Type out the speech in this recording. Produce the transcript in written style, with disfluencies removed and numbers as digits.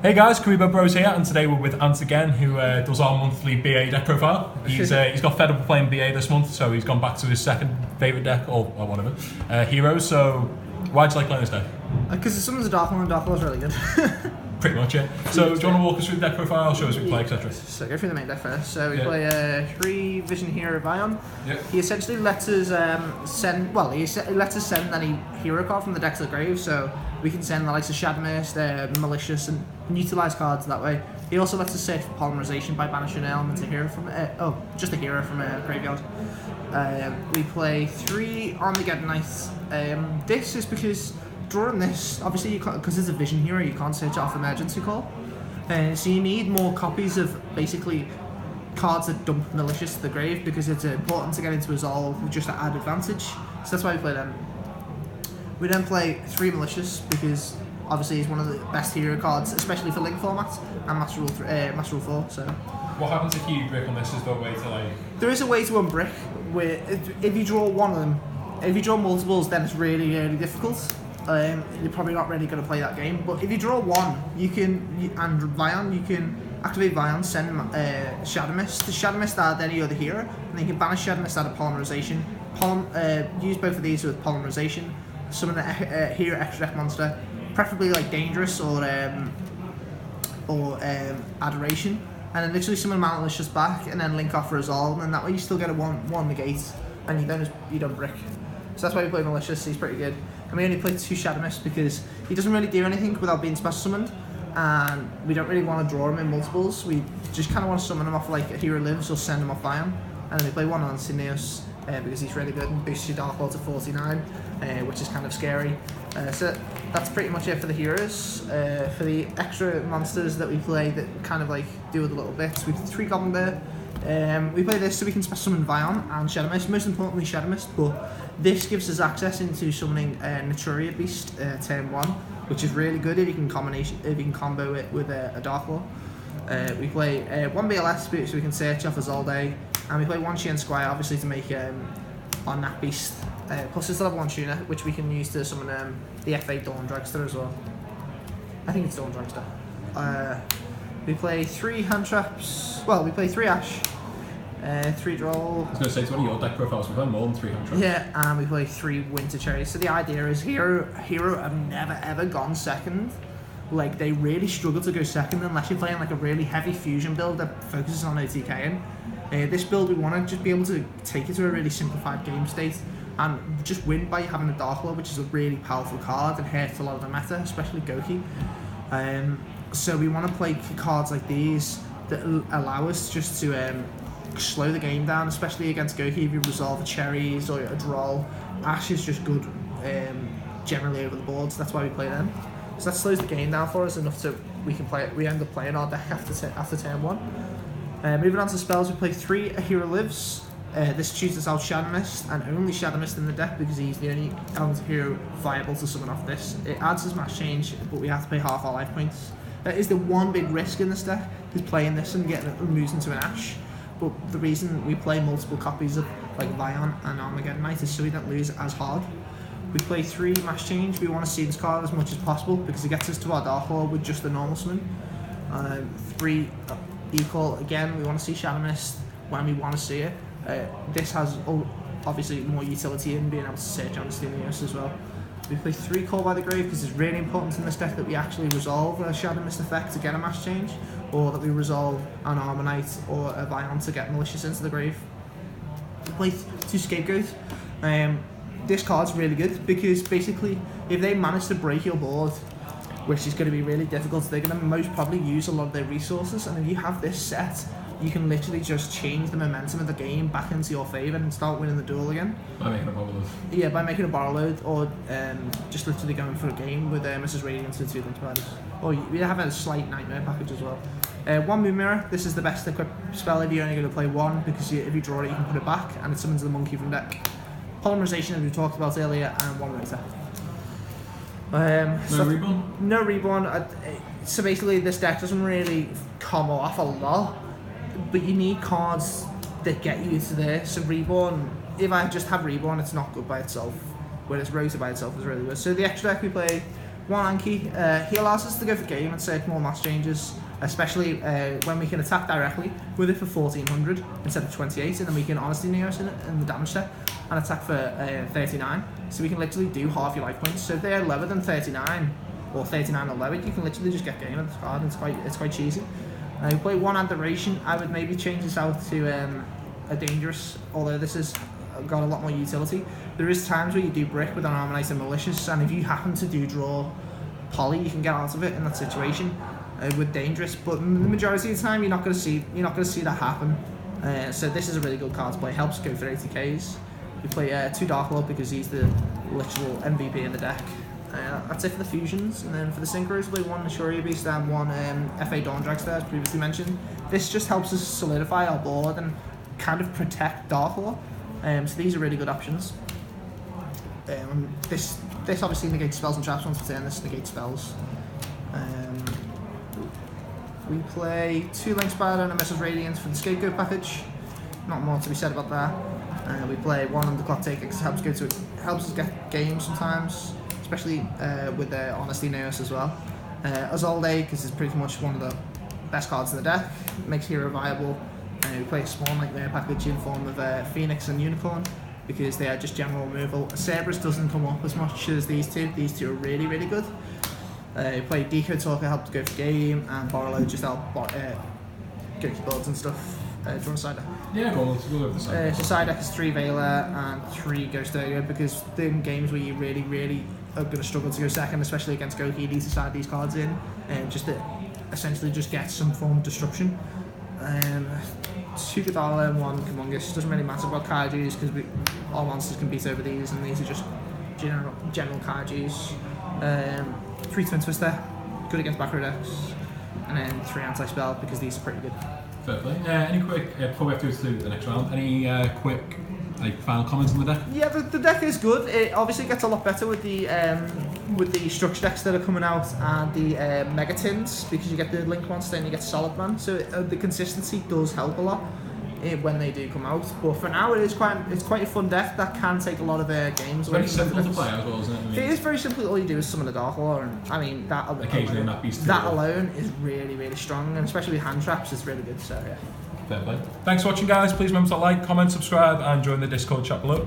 Hey guys, Karibo Bros here, and today we're with Ant again, who does our monthly BA deck profile. He's got fed up of playing BA this month, so he's gone back to his second favourite deck, or whatever, Heroes. So, why'd you like playing this deck? Because someone's a Dark One, and Dark One's really good. Pretty much, yeah. So, do you want to walk us through the deck profile, show us what we play, etc.? So, go through the main deck first. So, we play 3 Vision Hero Vion. Yep. He essentially lets us he lets us send any hero card from the deck to the grave, so we can send the likes of Shadow Mist, Malicious, and utilise cards that way. He also lets us search for polymerization by banishing an Elemental Hero from just a hero from a graveyard. We play 3 Armageddon Knights. This is because drawing this, obviously, because it's a Vision Hero, you can't search off Emergency Call. So you need more copies of basically cards that dump Malicious to the grave, because it's important to get into Resolve just to add advantage. So that's why we play them. We then play 3 Malicious because obviously he's one of the best hero cards, especially for Link format and Master Rule 4. So what happens if you brick on this? Is there a way to like? There is a way to unbrick where if you draw one of them, if you draw multiples, then it's really difficult. You're probably not really going to play that game. But if you draw one, you can activate Vion, send Shadow Mist. The Shadow Mist add any other hero, and then you can banish Shadow Mist out of polymerization. Use both of these with polymerization. Summon a hero extra deck monster, preferably like Dangerous or Adoration, and then literally summon Malicious back, and then link off for Resolve, and that way you still get a one negate, and you don't brick. So that's why we play Malicious. He's pretty good. And we only play 2 Shadow Mist because he doesn't really do anything without being special summoned, and we don't really want to draw him in multiples. We just kind of want to summon him off like a hero lives or send him off Vion, and then we play 1 on Cineos because he's really good and boosts your Dark Lord to 49, which is kind of scary. So that's pretty much it for the heroes. For the extra monsters that we play that kind of like do with a little bits, we have 3 Goblin Bear. We play this so we can special summon Vion and Shadow Mist, most importantly Shadow Mist, but this gives us access into summoning Nat Beast turn 1, which is really good if you can combo it with a Dark Lord. We play 1 BLS so we can search off Isolde, and we play 1 Sheehan Squire obviously to make our Nat Beast. Plus it's level 1 tuner, which we can use to summon the F8 Dawn Dragster as well. I think it's Dawn Dragster. We play 3 hand traps. Well, we play 3 Ash, 3 Droll. I was going to say, it's one of your deck profiles, we've had more than 3 hand traps. Yeah, and we play 3 Winter Cherries. So the idea is hero have never ever gone second. Like, they really struggle to go second unless you're playing like a really heavy fusion build that focuses on OTKing. This build, we want to just be able to take it to a really simplified game state and just win by having a Dark Lord, which is a really powerful card and hurts a lot of the meta, especially Goki. So we want to play cards like these that allow us just to slow the game down, especially against Goki. If you resolve a Cherries or a Droll, Ash is just good generally over the board, so that's why we play them. So that slows the game down for us enough to we end up playing our deck after turn 1. Moving on to spells, we play 3 A Hero Lives. This chooses out Shadow Mist, and only Shadow Mist in the deck because he's the only Elemental Hero viable to summon off this. It adds his match change, but we have to pay half our life points. That is the one big risk in this deck, is playing this and getting it moves into an Ash. But the reason we play multiple copies of like Vion and Armageddon Knight is so we don't lose as hard. We play 3 match change. We want to see this card as much as possible because it gets us to our Dark Lord with just a normal summon. 3 equal, again, we want to see Shadow Mist when we want to see it. This has obviously more utility in being able to search on Cineos as well. We play 3 Call by the Grave because it's really important in this deck that we actually resolve a Shadow Mist effect to get a match change, or that we resolve an Armor Knight or a Vion to get Malicious into the grave. We play 2 Scapegoat. This card's really good because basically if they manage to break your board, which is going to be really difficult, they're going to most probably use a lot of their resources, and if you have this set, you can literally just change the momentum of the game back into your favour and start winning the duel again. By making a borrow load. Yeah, by making a borrow load, or just literally going for a game with Mrs. Radiance and 2 Link Providers. Or we have a slight Nightmare package as well. 1 Moon Mirror, this is the best equipped spell if you're only going to play 1, because if you draw it you can put it back, and it summons the monkey from deck. Polymerization, as we talked about earlier, and 1 Winter. No Reborn? No Reborn. So basically this deck doesn't really come off a lot, but you need cards that get you to there. So Reborn, if I just have Reborn, it's not good by itself, whereas Rota by itself is really good. So the extra deck we play One Anki, he allows us to go for game and take more mass changes, especially when we can attack directly with it for 1400 instead of 28, and then we can Honesty Neos in the damage set and attack for 39. So we can literally do half your life points. So if they're lower than 39 or 39 or lower, you can literally just get game at this card, and it's quite cheesy. We play one Adoration. I would maybe change this out to a Dangerous, although this has got a lot more utility. There is times where you do brick with an Armonite and Malicious, and if you happen to do draw Poly, you can get out of it in that situation with Dangerous. But the majority of the time, you're not going to see that happen. So this is a really good card to play. Helps go for 80Ks. We play 2 Dark Lord because he's the literal MVP in the deck. That's it for the fusions, and then for the synchros, we play 1 Nashorya Beast and 1 FA Dawn Dragster, as previously mentioned. This just helps us solidify our board and kind of protect Dark Lord. So these are really good options. This obviously negates spells and traps once per turn. This negates spells. We play 2 Link Spider and a Message Radiance for the Scapegoat package. Not more to be said about that. We play 1 Underclock Taker because it helps us get games sometimes, especially with the Honesty Neos as well. Isolde because it's pretty much one of the best cards in the deck. Makes hero viable. We play a small Nightmare package in form of Phoenix and Unicorn because they are just general removal. Cerberus doesn't come up as much as these two. These two are really, really good. We play Decode Talker, help to go for game, and Borrello just help go to builds and stuff. Do you want to side deck? Yeah, go on, let's go over the side. So side deck is 3 Veiler and 3 Ghost Ogre because in games where you really, really are going to struggle to go second, especially against Goki, you need to side these cards in just to essentially just get some form of disruption. 2 Godala and 1 Humongous. Doesn't really matter about Kaijus because all monsters can beat over these, and these are just general Kaijus. 3 Twin Twister, good against back row decks, and then 3 Anti-Spell because these are pretty good. Fair play. Any quick, before we have to go to the next round, any quick final comments on the deck? Yeah, the deck is good. It obviously gets a lot better with the structure decks that are coming out and the Mega Tins because you get the Link Monster and you get Solid Man. So the consistency does help a lot when they do come out. But for now, it's quite a fun deck that can take a lot of games. Very simple to play as well, isn't it? I mean, it is very simple. All you do is summon the Dark Lord, and I mean that occasionally Nat Beast. That alone is really, really strong, and especially with hand traps, it's really good. So yeah. Fair play. Thanks for watching, guys. Please remember to like, comment, subscribe, and join the Discord chat below.